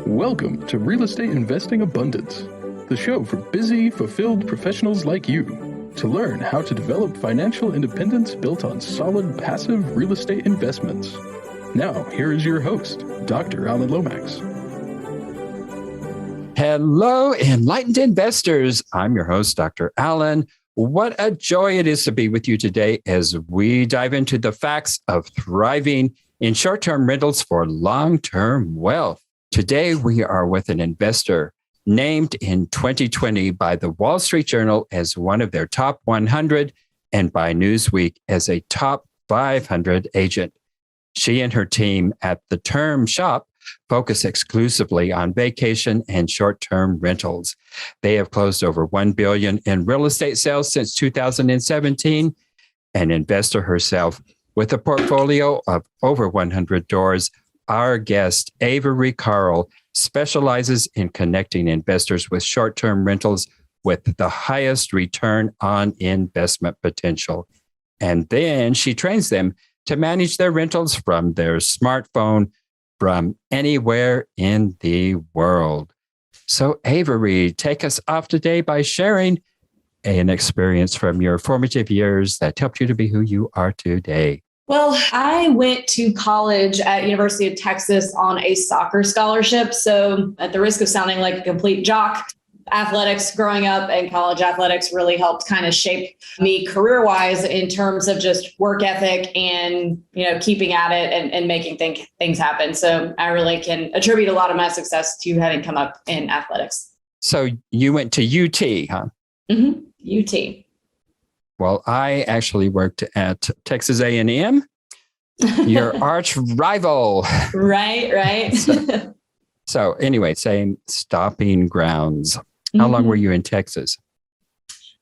Welcome to Real Estate Investing Abundance, the show for busy, fulfilled professionals like you to learn how to develop financial independence built on solid, passive real estate investments. Now, here is your host, Dr. Alan Lomax. Hello, enlightened investors. I'm your host, Dr. Alan. What a joy it is to be with you today as we dive into the facts of thriving in short-term rentals for long-term wealth. Today, we are with an investor named in 2020 by the Wall Street Journal as one of their top 100 and by Newsweek as a top 500 agent. She and her team at the Term Shop focus exclusively on vacation and short-term rentals. They have closed over $1 billion in real estate sales since 2017. An investor herself with a portfolio of over 100 doors, our guest, Avery Carl, specializes in connecting investors with short-term rentals with the highest return on investment potential. And then she trains them to manage their rentals from their smartphone from anywhere in the world. So Avery, take us off today by sharing an experience from your formative years that helped you to be who you are today. Well, I went to college at University of Texas on a soccer scholarship. So at the risk of sounding like a complete jock, athletics growing up and college athletics really helped kind of shape me career-wise in terms of just work ethic and, keeping at it and making things happen. So I really can attribute a lot of my success to having come up in athletics. So you went to UT, huh? Mm-hmm. UT. Well, I actually worked at Texas A&M, your arch rival. Right. So anyway, same stopping grounds. How long were you in Texas?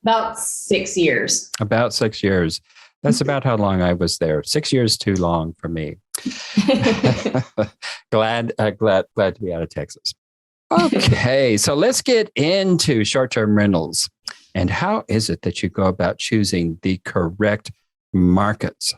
About 6 years. About 6 years. That's about how long I was there. 6 years too long for me. Glad to be out of Texas. Okay, so let's get into short-term rentals. And how is it that you go about choosing the correct markets?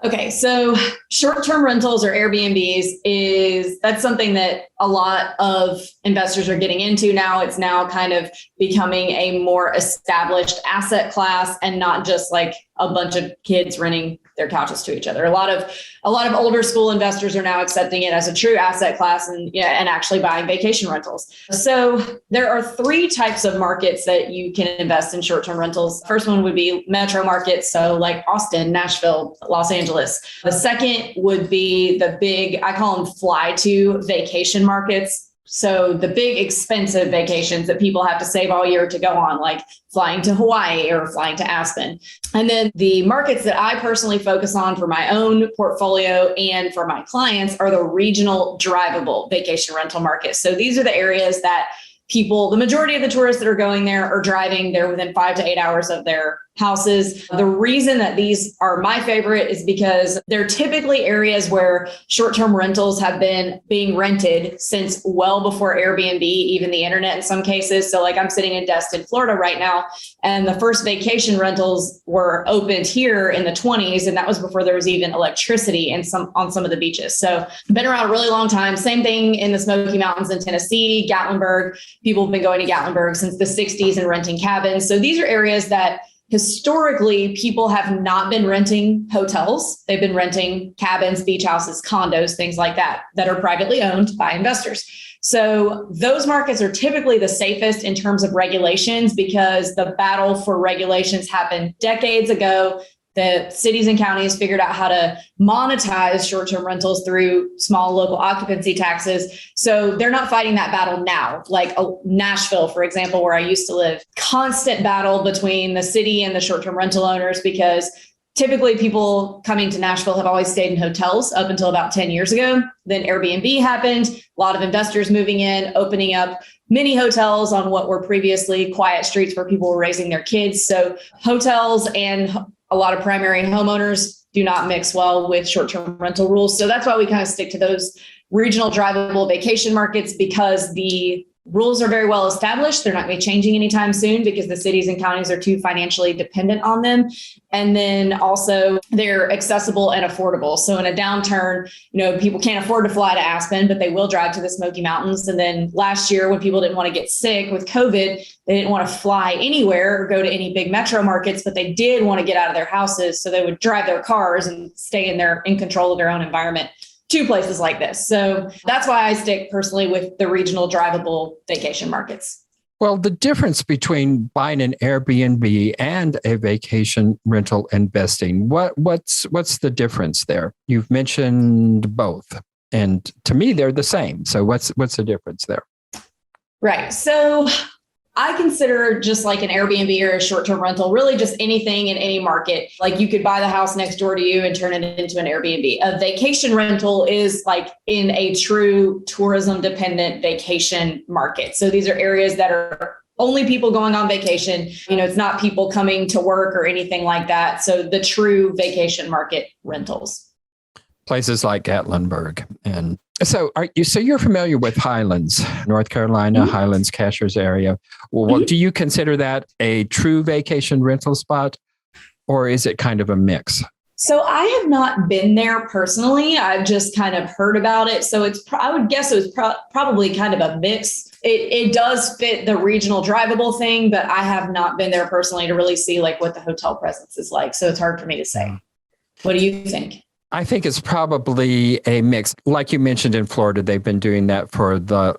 Okay, so short-term rentals or Airbnbs that's something that a lot of investors are getting into now. It's now kind of becoming a more established asset class and not just like a bunch of kids renting their couches to each other. A lot of older school investors are now accepting it as a true asset class and actually buying vacation rentals. So there are three types of markets that you can invest in short-term rentals. First one would be metro markets, so like Austin, Nashville, Los Angeles. The second would be the big, I call them fly-to vacation markets. So the big expensive vacations that people have to save all year to go on, like flying to Hawaii or flying to Aspen. And then the markets that I personally focus on for my own portfolio and for my clients are the regional drivable vacation rental markets. So these are the areas that the majority of the tourists that are going there are driving. They're within 5 to 8 hours of their houses. The reason that these are my favorite is because they're typically areas where short-term rentals have been being rented since well before Airbnb, even the internet in some cases. So like I'm sitting in Destin, Florida right now, and the first vacation rentals were opened here in the 20s. And that was before there was even electricity on some of the beaches. So been around a really long time. Same thing in the Smoky Mountains in Tennessee, Gatlinburg. People have been going to Gatlinburg since the 60s and renting cabins. So these are areas that historically, people have not been renting hotels. They've been renting cabins, beach houses, condos, things like that are privately owned by investors. So those markets are typically the safest in terms of regulations because the battle for regulations happened decades ago. The cities and counties figured out how to monetize short-term rentals through small local occupancy taxes. So they're not fighting that battle now. Like Nashville, for example, where I used to live, constant battle between the city and the short-term rental owners because typically people coming to Nashville have always stayed in hotels up until about 10 years ago. Then Airbnb happened, a lot of investors moving in, opening up mini hotels on what were previously quiet streets where people were raising their kids. So hotels and a lot of primary homeowners do not mix well with short-term rental rules. So that's why we kind of stick to those regional drivable vacation markets because the rules are very well established. They're not going to be changing anytime soon because the cities and counties are too financially dependent on them. And then also they're accessible and affordable. So in a downturn, people can't afford to fly to Aspen, but they will drive to the Smoky Mountains. And then last year, when people didn't want to get sick with COVID, they didn't want to fly anywhere or go to any big metro markets, but they did want to get out of their houses. So they would drive their cars and stay in control of their own environment to places like this. So that's why I stick personally with the regional drivable vacation markets. Well, the difference between buying an Airbnb and a vacation rental investing, what's the difference there? You've mentioned both, and to me, they're the same. So what's the difference there? Right. So I consider just like an Airbnb or a short-term rental, really just anything in any market. Like you could buy the house next door to you and turn it into an Airbnb. A vacation rental is like in a true tourism dependent vacation market. So these are areas that are only people going on vacation. It's not people coming to work or anything like that. So the true vacation market rentals. Places like Gatlinburg. And so you're familiar with Highlands, North Carolina, mm-hmm. Highlands, Cashiers area. Well, mm-hmm. Do you consider that a true vacation rental spot, or is it kind of a mix? So I have not been there personally. I've just kind of heard about it. So I would guess it was probably kind of a mix. It does fit the regional drivable thing, but I have not been there personally to really see like what the hotel presence is like. So it's hard for me to say. What do you think? I think it's probably a mix. Like you mentioned in Florida, they've been doing that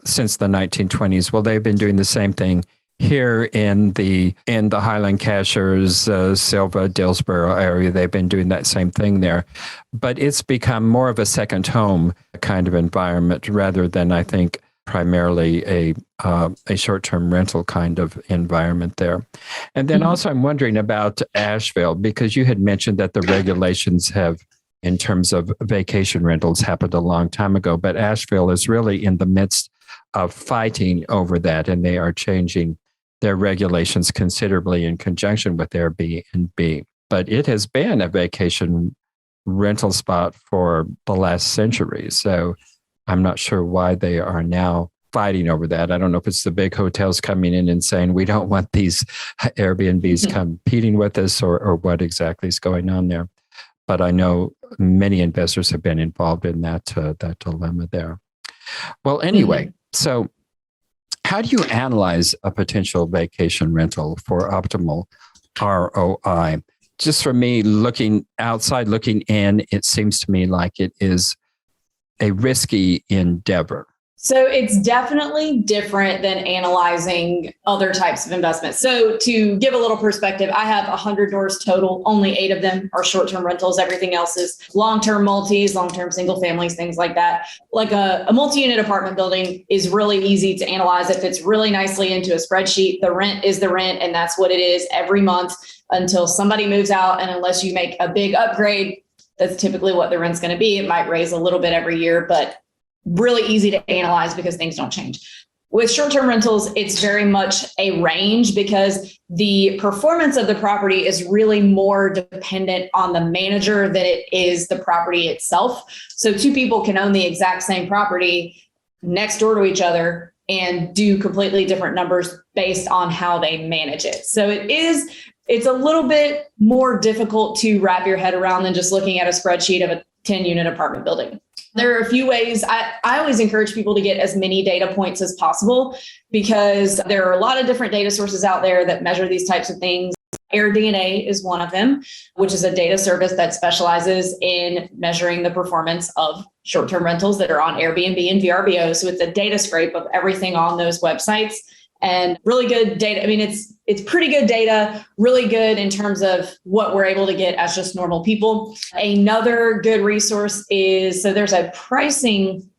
since the 1920s. Well, they've been doing the same thing here in the Highland Cashiers, Silva, Dillsboro area. They've been doing that same thing there. But it's become more of a second home kind of environment rather than, I think, primarily a short-term rental kind of environment there. And then also I'm wondering about Asheville, because you had mentioned that the regulations have, in terms of vacation rentals, happened a long time ago, but Asheville is really in the midst of fighting over that, and they are changing their regulations considerably in conjunction with Airbnb. But it has been a vacation rental spot for the last century, so I'm not sure why they are now fighting over that. I don't know if it's the big hotels coming in and saying, we don't want these Airbnbs competing with us, or what exactly is going on there. But I know many investors have been involved in that dilemma there. Well, anyway, So how do you analyze a potential vacation rental for optimal ROI? Just for me, looking outside, looking in, it seems to me like it is a risky endeavor. So it's definitely different than analyzing other types of investments. So to give a little perspective, I have 100 doors total. Only 8 of them are short-term rentals. Everything else is long-term multis, long-term single families, things like that. Like a multi-unit apartment building is really easy to analyze. It fits really nicely into a spreadsheet. The rent is the rent, and that's what it is every month until somebody moves out. And unless you make a big upgrade, that's typically what the rent's going to be. It might raise a little bit every year, but really easy to analyze because things don't change. With short-term rentals, it's very much a range because the performance of the property is really more dependent on the manager than it is the property itself. So 2 people can own the exact same property next door to each other and do completely different numbers based on how they manage it. So it's a little bit more difficult to wrap your head around than just looking at a spreadsheet of a 10-unit apartment building. There are a few ways. I always encourage people to get as many data points as possible because there are a lot of different data sources out there that measure these types of things. AirDNA is one of them, which is a data service that specializes in measuring the performance of short-term rentals that are on Airbnb and VRBO. So it's a data scrape of everything on those websites. And really good data. I mean, it's pretty good data, really good in terms of what we're able to get as just normal people. Another good resource is, so there's a pricing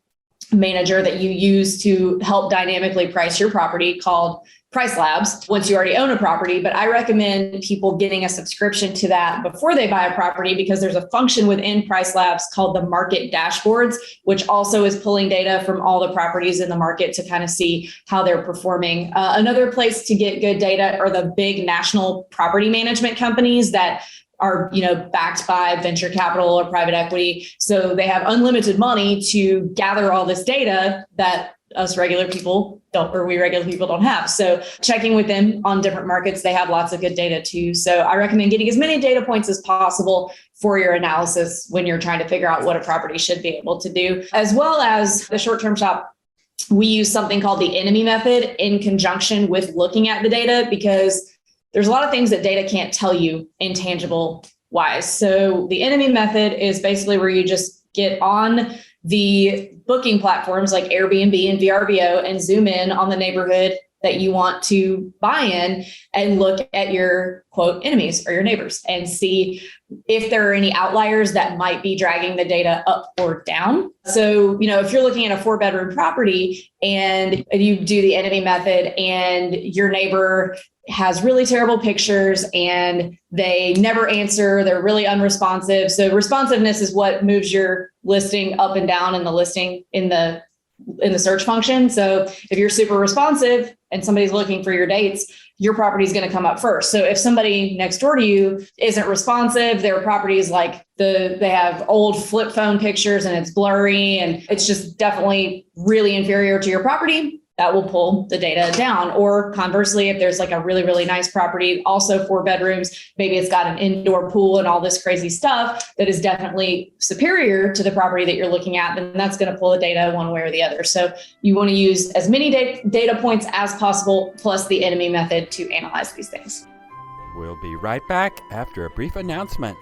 manager that you use to help dynamically price your property called Price Labs once you already own a property. But I recommend people getting a subscription to that before they buy a property because there's a function within Price Labs called the market dashboards, which also is pulling data from all the properties in the market to kind of see how they're performing. Another place to get good data are the big national property management companies that are, backed by venture capital or private equity. So they have unlimited money to gather all this data that us regular people don't, or we regular people don't have. So checking with them on different markets, they have lots of good data too. So I recommend getting as many data points as possible for your analysis when you're trying to figure out what a property should be able to do. As well as the short-term shop, we use something called the enemy method in conjunction with looking at the data, because there's a lot of things that data can't tell you intangible wise. So the enemy method is basically where you just get on the booking platforms like Airbnb and VRBO and zoom in on the neighborhood that you want to buy in and look at your quote enemies or your neighbors and see if there are any outliers that might be dragging the data up or down. So, if you're looking at a 4-bedroom property and you do the enemy method and your neighbor has really terrible pictures and they never answer, they're really unresponsive. So responsiveness is what moves your listing up and down in the listing in the search function. So if you're super responsive and somebody's looking for your dates, your property is going to come up first. So if somebody next door to you isn't responsive, their property is like they have old flip phone pictures and it's blurry and it's just definitely really inferior to your property, that will pull the data down. Or conversely, if there's like a really, really nice property, also 4 bedrooms, maybe it's got an indoor pool and all this crazy stuff that is definitely superior to the property that you're looking at, then that's going to pull the data one way or the other. So you want to use as many data points as possible, plus the enemy method to analyze these things. We'll be right back after a brief announcement.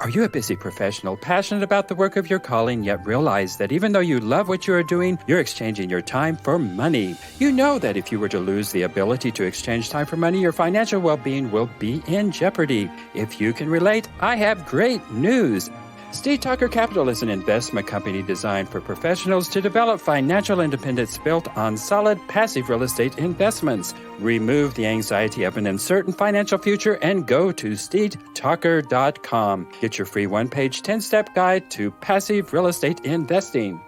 Are you a busy professional, passionate about the work of your calling, yet realize that even though you love what you are doing, you're exchanging your time for money? You know that if you were to lose the ability to exchange time for money, your financial well-being will be in jeopardy. If you can relate, I have great news. Steve Tucker Capital is an investment company designed for professionals to develop financial independence built on solid passive real estate investments. Remove the anxiety of an uncertain financial future and go to stevetucker.com. Get your free one-page 10-step guide to passive real estate investing.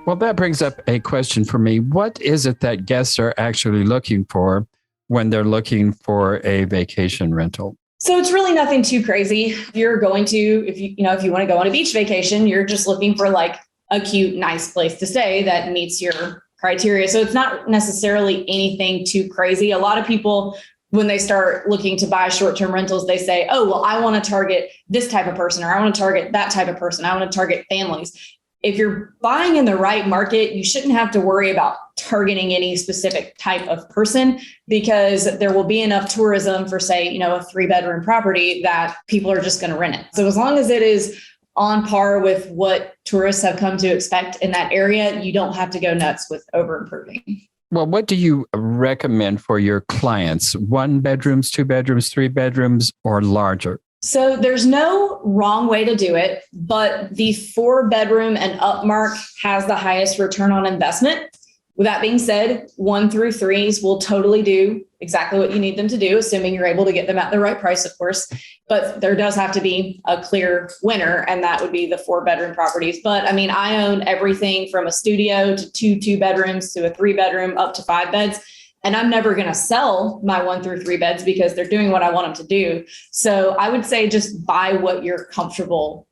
Well, that brings up a question for me. What is it that guests are actually looking for when they're looking for a vacation rental? So it's really nothing too crazy. If you want to go on a beach vacation, you're just looking for like a cute, nice place to stay that meets your criteria. So it's not necessarily anything too crazy. A lot of people, when they start looking to buy short-term rentals, they say, oh, well, I want to target this type of person, or I want to target that type of person. I want to target families. If you're buying in the right market, you shouldn't have to worry about targeting any specific type of person, because there will be enough tourism for, say, a 3-bedroom property that people are just going to rent it. So as long as it is on par with what tourists have come to expect in that area, you don't have to go nuts with over improving. Well, what do you recommend for your clients? 1 bedrooms, 2 bedrooms, 3 bedrooms, or larger? So there's no wrong way to do it, but the 4-bedroom and up mark has the highest return on investment. With that being said, 1 through 3s will totally do exactly what you need them to do, assuming you're able to get them at the right price, of course. But there does have to be a clear winner, and that would be the 4-bedroom properties. But I mean, I own everything from a studio to 2 bedrooms to a 3-bedroom up to 5 beds. And I'm never going to sell my 1 through 3 beds because they're doing what I want them to do. So I would say just buy what you're comfortable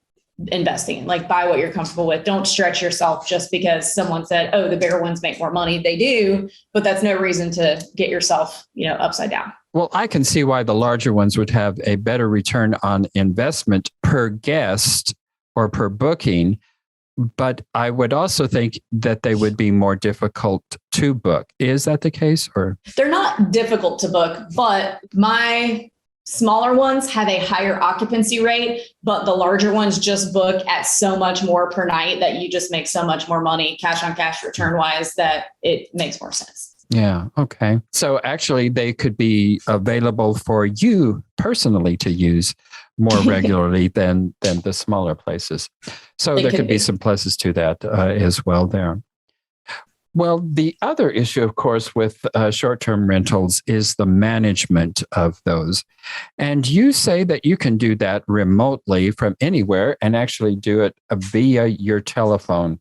investing in, like buy what you're comfortable with. Don't stretch yourself just because someone said, oh, the bigger ones make more money. They do, but that's no reason to get yourself, upside down. Well, I can see why the larger ones would have a better return on investment per guest or per booking. But I would also think that they would be more difficult to book. Is that the case? Or they're not difficult to book, but my smaller ones have a higher occupancy rate, but the larger ones just book at so much more per night that you just make so much more money cash on cash return wise that it makes more sense. Yeah. Okay. So actually they could be available for you personally to use more regularly than the smaller places. So there could be some pluses to that as well there. Well, the other issue, of course, with short-term rentals is the management of those. And you say that you can do that remotely from anywhere and actually do it via your telephone.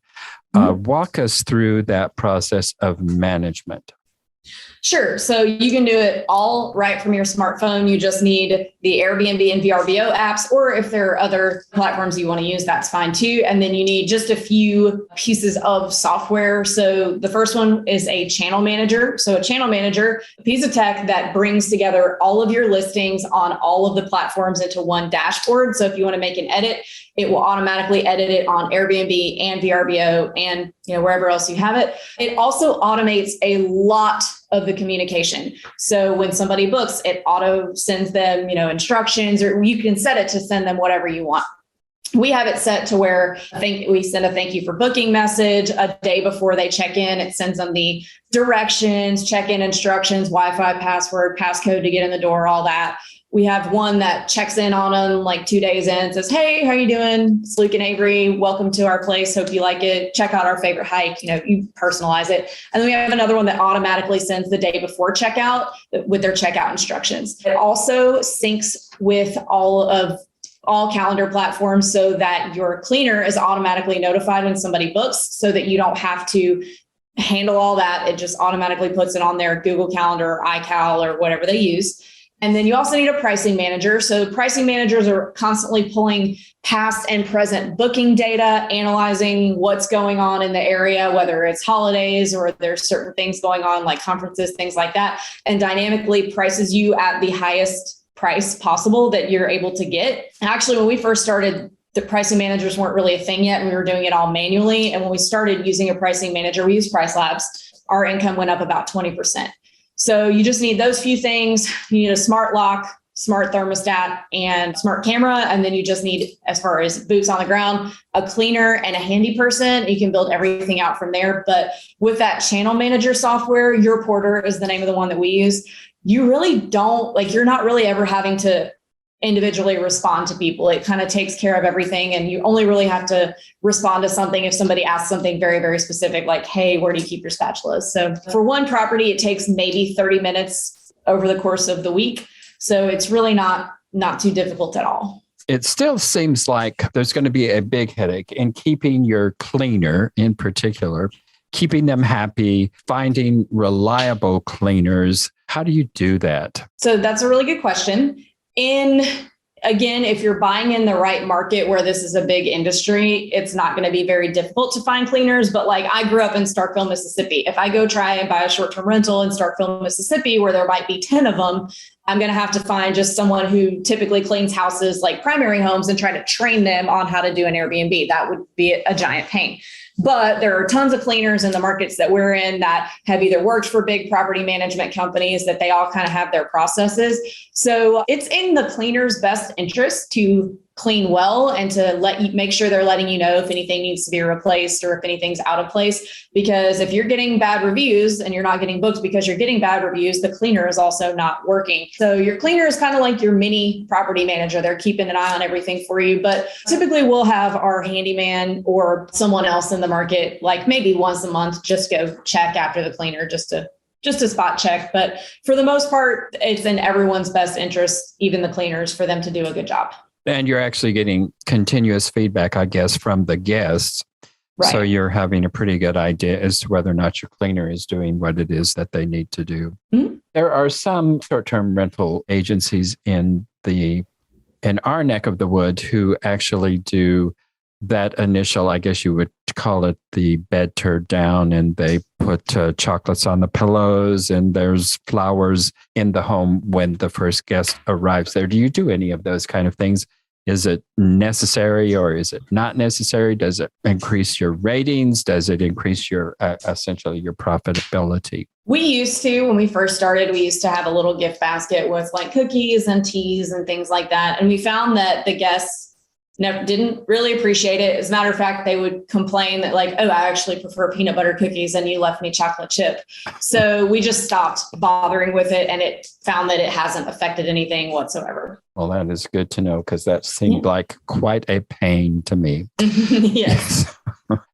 Walk us through that process of management. Sure. So you can do it all right from your smartphone. You just need the Airbnb and VRBO apps, or if there are other platforms you want to use, that's fine too. And then you need just a few pieces of software. So the first one is a channel manager. So a channel manager, a piece of tech that brings together all of your listings on all of the platforms into one dashboard. So if you want to make an edit, it will automatically edit it on Airbnb and VRBO and wherever else you have it. It also automates a lot of the communication. So when somebody books, it auto sends them, instructions, or you can set it to send them whatever you want. We have it set to where we send a thank you for booking message a day before they check in. It sends them the directions, check-in instructions, Wi-Fi password, passcode to get in the door, all that. We have one that checks in on them like 2 days in, says, hey, how you doing? It's Luke and Avery. Welcome to our place. Hope you like it. Check out our favorite hike. You personalize it. And then we have another one that automatically sends the day before checkout with their checkout instructions. It also syncs with all calendar platforms so that your cleaner is automatically notified when somebody books so that you don't have to handle all that. It just automatically puts it on their Google Calendar or iCal or whatever they use. And then you also need a pricing manager. So pricing managers are constantly pulling past and present booking data, analyzing what's going on in the area, whether it's holidays or there's certain things going on like conferences, things like that, and dynamically prices you at the highest price possible that you're able to get. And actually, when we first started, the pricing managers weren't really a thing yet. And we were doing it all manually. And when we started using a pricing manager, we used Price Labs, our income went up about 20%. So you just need those few things. You need a smart lock, smart thermostat, and smart camera. And then you just need, as far as boots on the ground, a cleaner and a handy person. You can build everything out from there. But with that channel manager software, Your Porter is the name of the one that we use. You really don't, you're not really ever having to individually respond to people. It kind of takes care of everything. And you only really have to respond to something if somebody asks something very, very specific, like, hey, where do you keep your spatulas? So for one property, it takes maybe 30 minutes over the course of the week. So it's really not too difficult at all. It still seems like there's going to be a big headache in keeping your cleaner in particular, keeping them happy, finding reliable cleaners. How do you do that? So that's a really good question. Again, if you're buying in the right market where this is a big industry, it's not going to be very difficult to find cleaners. But I grew up in Starkville, Mississippi. If I go try and buy a short-term rental in Starkville, Mississippi, where there might be 10 of them, I'm going to have to find just someone who typically cleans houses like primary homes and try to train them on how to do an Airbnb. That would be a giant pain. But there are tons of cleaners in the markets that we're in that have either worked for big property management companies, that they all kind of have their processes. So it's in the cleaner's best interest to clean well and to make sure they're letting you know if anything needs to be replaced or if anything's out of place. Because if you're getting bad reviews and you're not getting booked because you're getting bad reviews, the cleaner is also not working. So your cleaner is kind of like your mini property manager. They're keeping an eye on everything for you. But typically we'll have our handyman or someone else in the market, maybe once a month, just go check after the cleaner just to spot check. But for the most part, it's in everyone's best interest, even the cleaners, for them to do a good job. And you're actually getting continuous feedback, I guess, from the guests. Right. So you're having a pretty good idea as to whether or not your cleaner is doing what it is that they need to do. Mm-hmm. There are some short-term rental agencies in our neck of the wood who actually do that initial, I guess you would call it, the bed turned down, and they put chocolates on the pillows and there's flowers in the home when the first guest arrives there. Do you do any of those kind of things? Is it necessary or is it not necessary? Does it increase your ratings? Does it increase your essentially your profitability? We used to, when we first started, we used to have a little gift basket with cookies and teas and things like that. And we found that the guests didn't really appreciate it. As a matter of fact, they would complain that I actually prefer peanut butter cookies and you left me chocolate chip. So we just stopped bothering with it, and it found that it hasn't affected anything whatsoever. Well, that is good to know, because that seemed like quite a pain to me. Yes.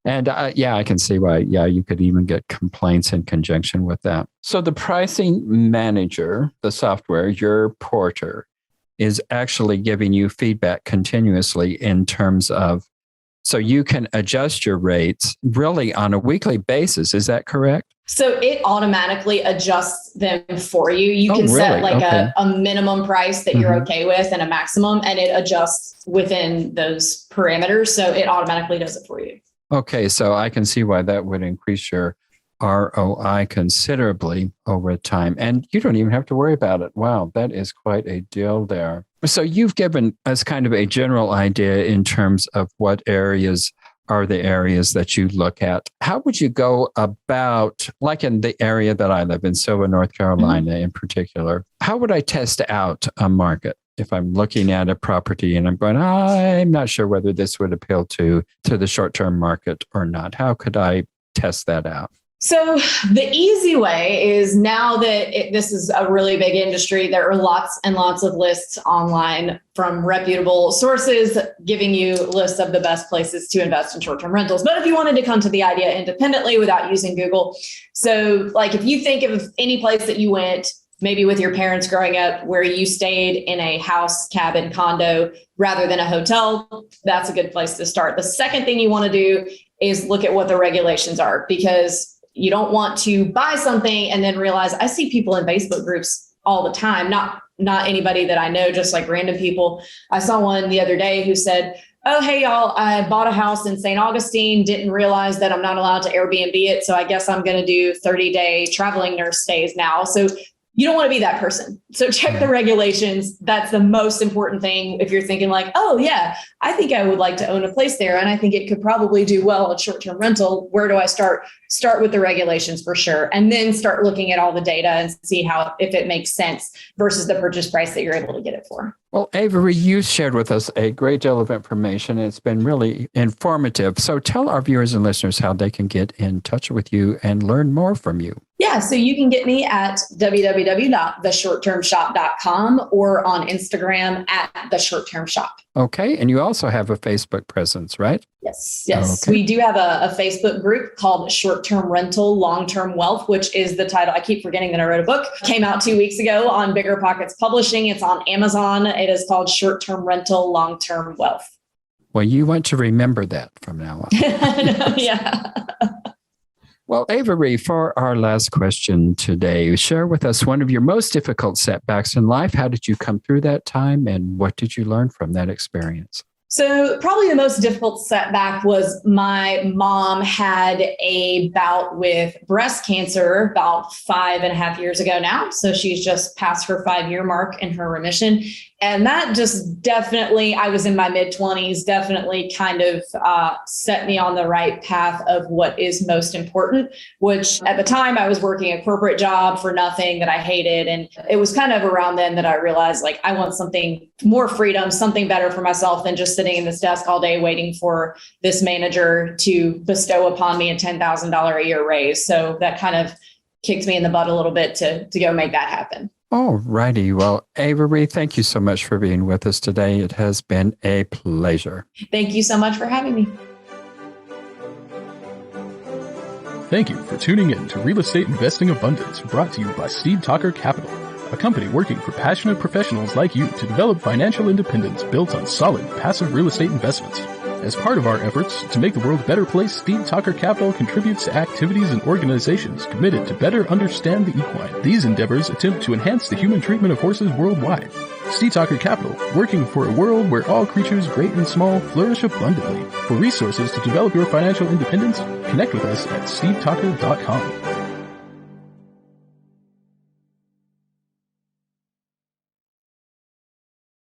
And I can see why. Yeah, you could even get complaints in conjunction with that. So the pricing manager, the software, Your Porter, is actually giving you feedback continuously in terms of, so you can adjust your rates really on a weekly basis. Is that correct? So it automatically adjusts them for you. You can set like a minimum price that you're okay with and a maximum, and it adjusts within those parameters. So it automatically does it for you. Okay, so I can see why that would increase your ROI considerably over time. And you don't even have to worry about it. Wow, that is quite a deal there. So you've given us kind of a general idea in terms of what areas are the areas that you look at. How would you go about, like in the area that I live in, Silver, North Carolina in particular, how would I test out a market? If I'm looking at a property and I'm going, I'm not sure whether this would appeal to the short-term market or not. How could I test that out? So the easy way is, now that this is a really big industry, there are lots and lots of lists online from reputable sources giving you lists of the best places to invest in short-term rentals. But if you wanted to come to the idea independently without using Google, so like if you think of any place that you went, maybe with your parents growing up, where you stayed in a house, cabin, condo, rather than a hotel, that's a good place to start. The second thing you want to do is look at what the regulations are, because you don't want to buy something and then realize, I see people in Facebook groups all the time, not anybody that I know, just like random people. I saw one the other day who said, oh, hey, y'all, I bought a house in St. Augustine, didn't realize that I'm not allowed to Airbnb it. So I guess I'm going to do 30-day traveling nurse stays now. So you don't want to be that person. So check the regulations. That's the most important thing. If you're thinking like, oh yeah, I think I would like to own a place there, and I think it could probably do well at short-term rental. Where do I start? Start with the regulations for sure. And then start looking at all the data and see if it makes sense versus the purchase price that you're able to get it for. Well, Avery, you shared with us a great deal of information. It's been really informative. So tell our viewers and listeners how they can get in touch with you and learn more from you. Yeah, so you can get me at www.theshorttermshop.com or on Instagram at theshorttermshop. Okay. And you also have a Facebook presence, right? Yes. Okay. We do have a Facebook group called Short-Term Rental, Long-Term Wealth, which is the title. I keep forgetting that I wrote a book. Came out 2 weeks ago on Bigger Pockets Publishing. It's on Amazon. It is called Short-Term Rental, Long-Term Wealth. Well, you want to remember that from now on. Yeah. Well, Avery, for our last question today, share with us one of your most difficult setbacks in life. How did you come through that time, and what did you learn from that experience? So probably the most difficult setback was my mom had a bout with breast cancer about 5.5 years ago now. So she's just past her 5-year mark in her remission. And that just definitely, I was in my mid-20s, definitely kind of set me on the right path of what is most important, which at the time I was working a corporate job for nothing that I hated. And it was kind of around then that I realized, like, I want something more freedom, something better for myself than just sitting in this desk all day waiting for this manager to bestow upon me a $10,000 a year raise. So that kind of kicked me in the butt a little bit to go make that happen. All righty. Well, Avery, thank you so much for being with us today. It has been a pleasure. Thank you so much for having me. Thank you for tuning in to Real Estate Investing Abundance, brought to you by Steve Talker Capital, a company working for passionate professionals like you to develop financial independence built on solid, passive real estate investments. As part of our efforts to make the world a better place, Steve Talker Capital contributes to activities and organizations committed to better understand the equine. These endeavors attempt to enhance the human treatment of horses worldwide. Steve Talker Capital, working for a world where all creatures, great and small, flourish abundantly. For resources to develop your financial independence, connect with us at stevetalker.com.